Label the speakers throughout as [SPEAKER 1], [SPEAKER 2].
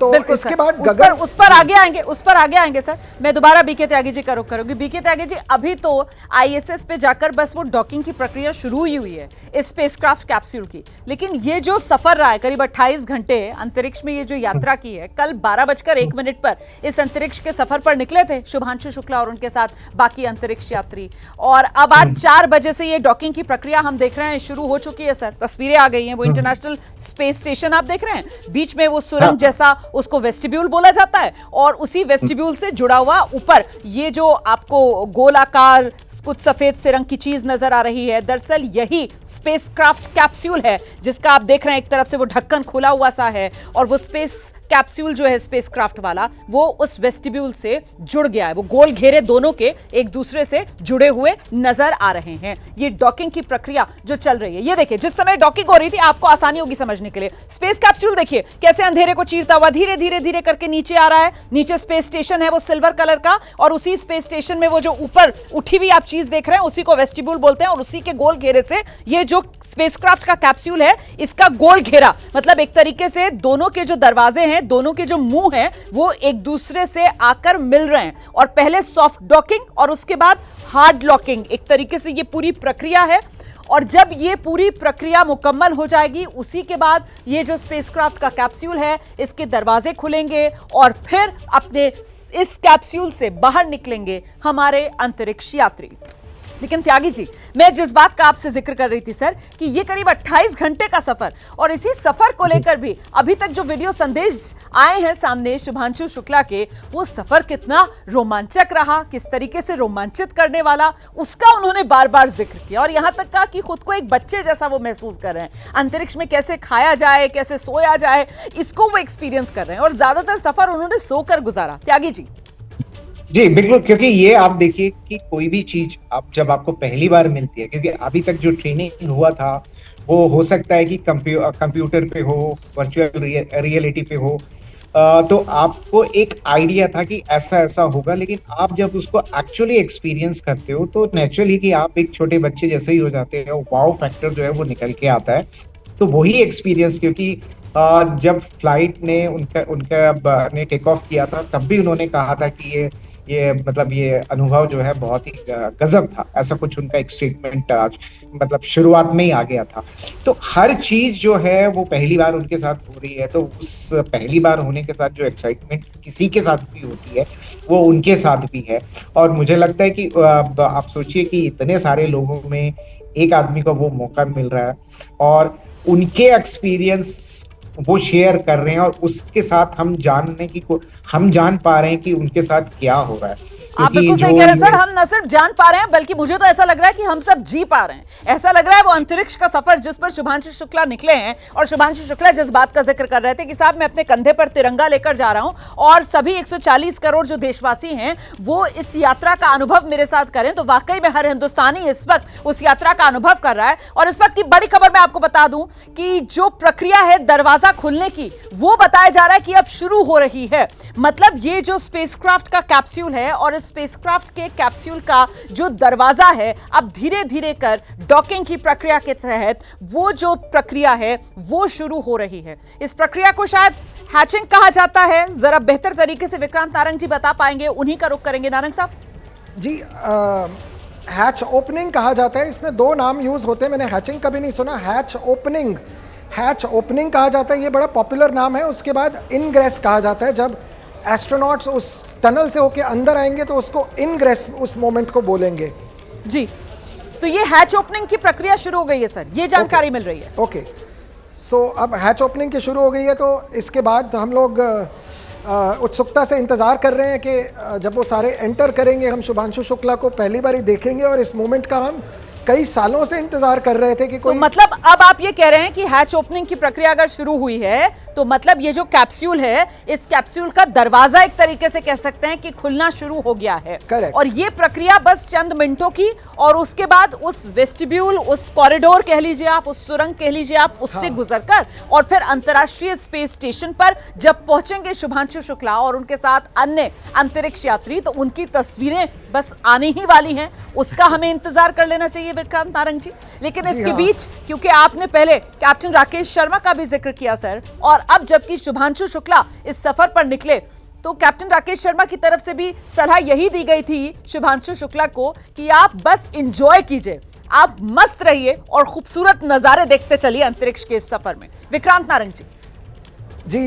[SPEAKER 1] तो इसके बाद
[SPEAKER 2] उस पर आगे आएंगे सर। मैं दोबारा बीके त्यागी जी का रुख करूंगी। बीके त्यागी जी, अभी तो आईएसएस पे जाकर बस वो डॉकिंग की प्रक्रिया शुरू ही हुई है इस स्पेसक्राफ्ट कैप्सूल की, लेकिन ये जो सफर रहा है करीब 28 घंटे अंतरिक्ष में, ये जो यात्रा की है, कल 12:01 पर इस अंतरिक्ष के सफर पर निकले थे शुभांशु शुक्ला और उनके साथ बाकी अंतरिक्ष यात्री, और अब आज 4 बजे से ये डॉकिंग की प्रक्रिया हम देख रहे हैं शुरू हो चुकी है सर। तस्वीरें आ गई हैं, वो इंटरनेशनल स्पेस स्टेशन आप देख रहे हैं, बीच में वो सुरंग जैसा, उसको वेस्टिब्यूल बोला जाता है, और उसी वेस्टिब्यूल से जुड़ा हुआ ऊपर ये जो आपको गोलाकार कुछ सफेद से रंग की चीज नजर आ रही है, दरअसल यही स्पेसक्राफ्ट कैप्सूल है जिसका आप देख रहे हैं एक तरफ से वो ढक्कन खुला हुआ सा है, और वो स्पेस कैप्सूल जो है स्पेसक्राफ्ट वाला वो उस वेस्टिब्यूल से जुड़ गया है। वो गोल घेरे दोनों के एक दूसरे से जुड़े हुए नजर आ रहे हैं। ये डॉकिंग की प्रक्रिया जो चल रही है, ये देखिए जिस समय डॉकिंग हो रही थी, आपको आसानी होगी समझने के लिए, स्पेस कैप्सूल देखिए कैसे अंधेरे को चीरता हुआ धीरे धीरे धीरे करके नीचे आ रहा है। नीचे स्पेस स्टेशन है वो सिल्वर कलर का, और उसी स्पेस स्टेशन में वो जो ऊपर उठी हुई आप चीज देख रहे हैं उसी को वेस्टिब्यूल बोलते हैं, और उसी के गोल घेरे से ये जो स्पेसक्राफ्ट का कैप्सूल है इसका गोल घेरा, मतलब एक तरीके से दोनों के जो दरवाजे हैं, दोनों के जो मुंह हैं, वो एक दूसरे से आकर मिल रहे हैं, और पहले सॉफ्ट डॉकिंग और उसके बाद हार्ड लॉकिंग, एक तरीके से ये पूरी प्रक्रिया है। और जब ये पूरी प्रक्रिया मुकम्मल हो जाएगी उसी के बाद ये जो स्पेसक्राफ्ट का कैप्सूल है इसके दरवाजे खुलेंगे और फिर अपने इस कैप्सूल से बाहर निकलेंगे हमारे अंतरिक्ष यात्री। लेकिन त्यागी जी, मैं जिस बात का आपसे जिक्र कर रही थी सर कि ये करीब 28 घंटे का सफर, और इसी सफर को लेकर भी अभी तक जो वीडियो संदेश आए हैं सामने शुभांशु शुक्ला के, वो सफर कितना रोमांचक रहा, किस तरीके से रोमांचित करने वाला, उसका उन्होंने बार बार जिक्र किया, और यहां तक कहा कि खुद को एक बच्चे जैसा वो महसूस कर रहे हैं। अंतरिक्ष में कैसे खाया जाए, कैसे सोया जाए, इसको वो एक्सपीरियंस कर रहे हैं, और ज्यादातर सफर उन्होंने सोकर गुजारा। त्यागी जी।
[SPEAKER 3] जी बिल्कुल, क्योंकि ये आप देखिए कि कोई भी चीज जब आपको पहली बार मिलती है, क्योंकि अभी तक जो ट्रेनिंग हुआ था वो हो सकता है कि कंप्यूटर पे हो, वर्चुअल रियलिटी पे हो, तो आपको एक आइडिया था कि ऐसा ऐसा होगा, लेकिन आप जब उसको एक्चुअली एक्सपीरियंस करते हो तो नेचुरली कि आप एक छोटे बच्चे जैसे ही हो जाते हैं, वाओ फैक्टर जो है वो निकल के आता है। तो वही एक्सपीरियंस, क्योंकि जब फ्लाइट ने उनका ने टेक ऑफ किया था तब भी उन्होंने कहा था कि ये मतलब ये अनुभव जो है बहुत ही गजब था, ऐसा कुछ उनका एक स्टेटमेंट मतलब शुरुआत में ही आ गया था। तो हर चीज जो है वो पहली बार उनके साथ हो रही है, तो उस पहली बार होने के साथ जो एक्साइटमेंट किसी के साथ भी होती है वो उनके साथ भी है। और मुझे लगता है कि आप सोचिए कि इतने सारे लोगों में एक आदमी को वो मौका मिल रहा है और उनके एक्सपीरियंस वो शेयर कर रहे हैं, और उसके साथ हम जान पा रहे हैं कि उनके साथ क्या हो रहा है।
[SPEAKER 2] आप बिल्कुल सही कह रहे हैं सर, हम न सिर्फ जान पा रहे हैं बल्कि मुझे तो ऐसा लग रहा है कि हम सब जी पा रहे हैं। ऐसा लग रहा है वो अंतरिक्ष का सफर जिस पर शुभांशु शुक्ला निकले हैं, और शुभांशु शुक्ला जिस बात का जिक्र कर रहे थे कि साहब मैं अपने कंधे पर तिरंगा लेकर जा रहा हूं और सभी 140 करोड़ जो देशवासी हैं वो इस यात्रा का अनुभव मेरे साथ करें, तो वाकई में हर हिंदुस्तानी इस वक्त उस यात्रा का अनुभव कर रहा है। और इस वक्त की बड़ी खबर मैं आपको बता दूं कि जो प्रक्रिया है दरवाजा खुलने की, वो बताया जा रहा है कि अब शुरू हो रही है। मतलब ये जो स्पेसक्राफ्ट का कैप्सूल है और स्पेसक्राफ्ट के कैप्सूल का जो दरवाजा है, अब धीरे धीरे कर डॉकिंग की प्रक्रिया के तहत वो जो प्रक्रिया है वो शुरू हो रही है। इस प्रक्रिया को शायद हैचिंग कहा जाता है, जरा बेहतर तरीके से विक्रांत नारंग जी बता पाएंगे, उन्हीं का रुख करेंगे। नारंग साहब
[SPEAKER 1] जी, हैच ओपनिंग कहा जाता है, इसमें 2 नाम यूज होते हैं, मैंने हैचिंग कभी नहीं सुना। हैच ओपनिंग कहा जाता है, ये बड़ा पॉपुलर नाम है। उसके बाद इनग्रेस कहा जाता है, जब एस्ट्रोनॉट्स उस टनल से होके अंदर आएंगे तो उसको इनग्रेस उस मोमेंट को बोलेंगे
[SPEAKER 2] जी। तो ये हैच ओपनिंग की प्रक्रिया शुरू हो गई है सर, ये जानकारी मिल रही है।
[SPEAKER 1] ओके, सो अब हैच ओपनिंग की शुरू हो गई है, तो इसके बाद हम लोग उत्सुकता से इंतजार कर रहे हैं कि जब वो सारे एंटर करेंगे हम शुभांशु शुक्ला को पहली बार ही देखेंगे, और इस मोमेंट का हम कई सालों से इंतजार कर रहे थे कि कोई,
[SPEAKER 2] तो मतलब अब आप ये कह रहे हैं कि हैच ओपनिंग की प्रक्रिया अगर शुरू हुई है तो मतलब ये जो कैप्सूल है, इस कैप्सूल का दरवाजा एक तरीके से कह सकते हैं कि खुलना शुरू हो गया है।
[SPEAKER 1] करेक्ट।
[SPEAKER 2] और ये प्रक्रिया बस चंद मिनटों की, और उसके बाद उस वेस्टिब्यूल, उस कॉरिडोर कह लीजिए आप, उस सुरंग कह लीजिए आप, उससे गुजरकर और फिर अंतर्राष्ट्रीय स्पेस स्टेशन पर जब पहुंचेंगे शुभांशु शुक्ला और उनके साथ अन्य अंतरिक्ष यात्री, तो उनकी तस्वीरें बस आने ही वाली हैं, उसका हमें इंतजार कर लेना चाहिए। लिए विक्रांत नारंग जी। लेकिन
[SPEAKER 1] जी
[SPEAKER 2] इसके
[SPEAKER 1] हाँ।
[SPEAKER 2] बीच, क्योंकि आपने पहले कैप्टन राकेश शर्मा का भी जिक्र किया सर, और अब जबकि शुभांशु शुक्ला इस सफर पर निकले, तो कैप्टन राकेश शर्मा की तरफ से भी सलाह यही दी गई थी शुभांशु शुक्ला को कि आप बस एंजॉय कीजिए, आप मस्त रहिए और खूबसूरत नजारे देखते चलिए अंतरिक्ष के इस सफर में। विक्रांत नारंग जी।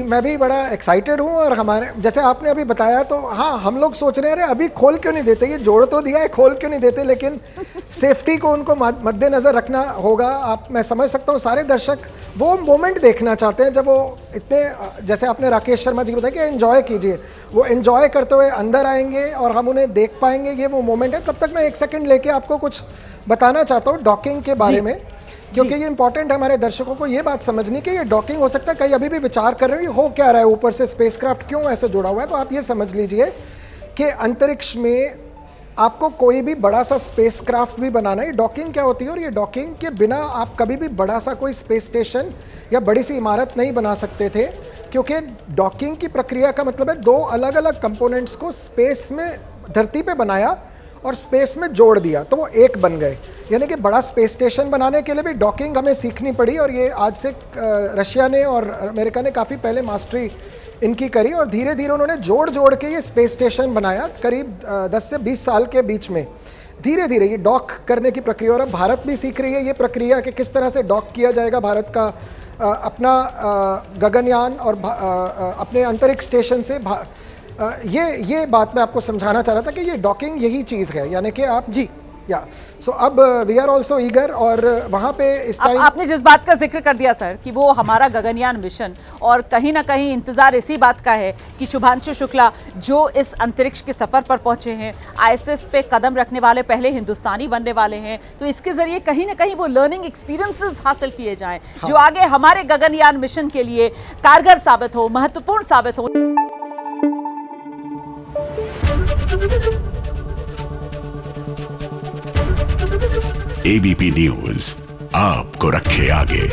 [SPEAKER 1] मैं भी बड़ा एक्साइटेड हूँ। और हमारे जैसे आपने अभी बताया, तो हाँ, हम लोग सोच रहे हैं अरे अभी खोल क्यों नहीं देते, ये जोड़ तो दिया है, खोल क्यों नहीं देते। लेकिन सेफ्टी को उनको मद्देनजर रखना होगा। मैं समझ सकता हूँ सारे दर्शक वो मोमेंट देखना चाहते हैं जब वो इतने, जैसे आपने राकेश शर्मा जी को बताया कि एंजॉय कीजिए, वो एंजॉय करते हुए अंदर आएंगे और हम उन्हें देख पाएंगे, ये वो मोमेंट है। तब तक मैं एक सेकेंड लेके आपको कुछ बताना चाहता हूँ डॉकिंग के बारे में, क्योंकि ये इंपॉर्टेंट है हमारे दर्शकों को ये बात समझनी कि ये डॉकिंग हो सकता है, कई अभी भी विचार कर रहे हो क्या रहा है, ऊपर से स्पेसक्राफ्ट क्यों ऐसे जुड़ा हुआ है। तो आप ये समझ लीजिए कि अंतरिक्ष में आपको कोई भी बड़ा सा स्पेसक्राफ्ट भी बनाना है। डॉकिंग क्या होती है, और ये डॉकिंग के बिना आप कभी भी बड़ा सा कोई स्पेस स्टेशन या बड़ी सी इमारत नहीं बना सकते थे, क्योंकि डॉकिंग की प्रक्रिया का मतलब है दो अलग अलग कंपोनेंट्स को स्पेस में, धरती पे बनाया और स्पेस में जोड़ दिया, तो वो एक बन गए। यानी कि बड़ा स्पेस स्टेशन बनाने के लिए भी डॉकिंग हमें सीखनी पड़ी, और ये आज से रशिया ने और अमेरिका ने काफ़ी पहले मास्टरी इनकी करी, और धीरे धीरे उन्होंने जोड़ जोड़ के ये स्पेस स्टेशन बनाया करीब 10 से 20 साल के बीच में। धीरे धीरे ये डॉक करने की प्रक्रिया, और अब भारत भी सीख रही है ये प्रक्रिया कि किस तरह से डॉक किया जाएगा। भारत का अपना गगनयान और अपने अंतरिक्ष स्टेशन से ये बात मैं आपको समझाना चाह रहा था कि ये डॉकिंग यही चीज़ है, यानी कि आप
[SPEAKER 2] जी
[SPEAKER 1] या सो अब वी आर ऑल्सो ईगर, और वहाँ पे इस टाइम
[SPEAKER 2] आपने जिस बात का जिक्र कर दिया सर कि वो हमारा गगनयान मिशन, और कहीं ना कहीं इंतजार इसी बात का है कि शुभांशु शुक्ला जो इस अंतरिक्ष के सफर पर पहुंचे हैं, आईएसएस पे कदम रखने वाले पहले हिंदुस्तानी बनने वाले हैं, तो इसके जरिए कहीं ना कहीं वो लर्निंग एक्सपीरियंसेस हासिल किए जाएं जो आगे हमारे गगनयान मिशन के लिए कारगर साबित हो, महत्वपूर्ण साबित हो।
[SPEAKER 4] एबीपी न्यूज आपको रखे आगे।